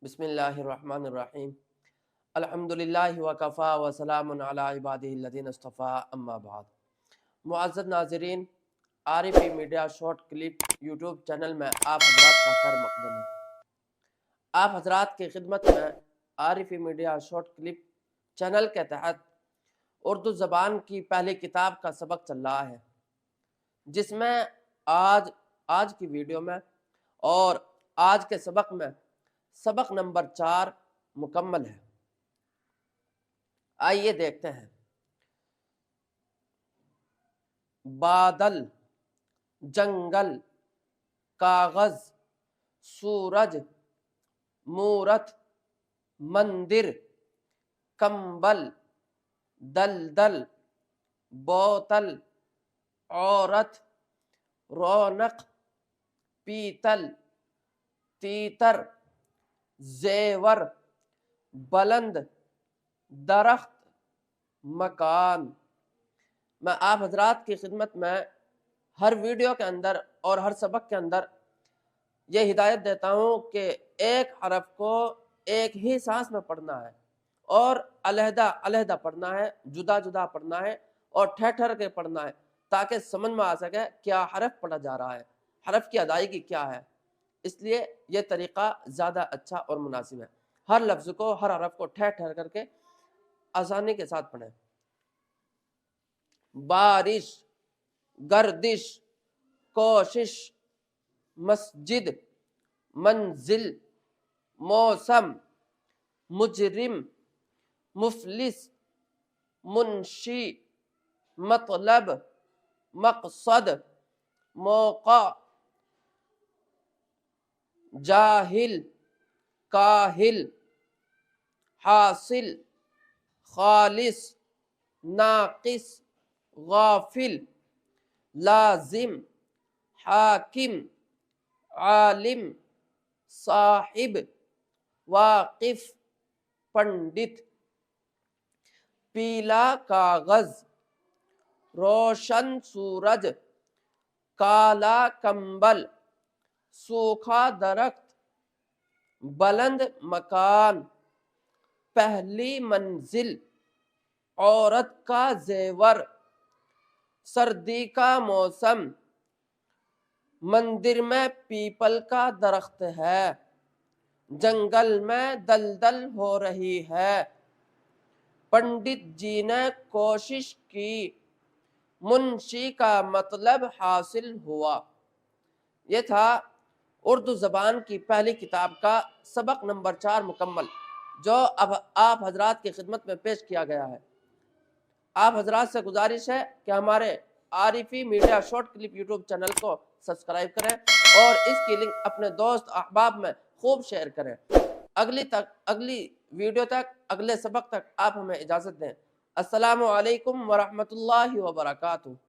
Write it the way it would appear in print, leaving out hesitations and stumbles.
بسم اللہ الرحمن الرحیم الحمدللہ وکفا وسلام علی عبادہ الذین اصطفیٰ اما بعد۔ معزز ناظرین، Arifi media short clip YouTube channel میں آپ حضرات کا خیر مقدم ہے۔ آپ حضرات کی خدمت میں عارفی میڈیا شارٹ کلپ چینل کے تحت اردو زبان کی پہلی کتاب کا سبق چل رہا ہے، جس میں آج کی ویڈیو میں اور آج کے سبق میں سبق نمبر 4 مکمل ہے۔ آئیے دیکھتے ہیں۔ بادل، جنگل، کاغذ، سورج، مورت، مندر، کمبل، دلدل، بوتل، عورت، رونق، پیتل، تیتر، زیور، بلند، درخت، مکان۔ میں آپ حضرات کی خدمت میں ہر ویڈیو کے اندر اور ہر سبق کے اندر یہ ہدایت دیتا ہوں کہ ایک حرف کو ایک ہی سانس میں پڑھنا ہے اور علیحدہ علیحدہ پڑھنا ہے، جدا جدا پڑھنا ہے اور ٹھہر کے پڑھنا ہے، تاکہ سمجھ میں آ سکے کیا حرف پڑھا جا رہا ہے، حرف کی ادائیگی کیا ہے۔ اس لیے یہ طریقہ زیادہ اچھا اور مناسب ہے۔ ہر لفظ کو، ہر حرف کو ٹھہر کر کے آسانی کے ساتھ پڑھیں۔ بارش، گردش، کوشش، مسجد، منزل، موسم، مجرم، مفلس، منشی، مطلب، مقصد، موقع، جاہل، کاہل، حاصل، خالص، ناقص، غافل، لازم، حاکم، عالم، صاحب، واقف، پنڈت۔ پیلا کاغذ، روشن سورج، کالا کمبل، سوکھا درخت، بلند مکان، پہلی منزل، عورت کا زیور، سردی کا موسم، مندر میں پیپل کا درخت ہے، جنگل میں دلدل ہو رہی ہے، پنڈت جی نے کوشش کی، منشی کا مطلب حاصل ہوا۔ یہ تھا اردو زبان کی پہلی کتاب کا سبق نمبر 4 مکمل، جو اب آپ حضرات کی خدمت میں پیش کیا گیا ہے۔ آپ حضرات سے گزارش ہے کہ ہمارے Arifi media short clip YouTube channel کو سبسکرائب کریں اور اس کی لنک اپنے دوست احباب میں خوب شیئر کریں۔ اگلی ویڈیو تک، اگلے سبق تک آپ ہمیں اجازت دیں۔ السلام علیکم ورحمۃ اللہ وبرکاتہ۔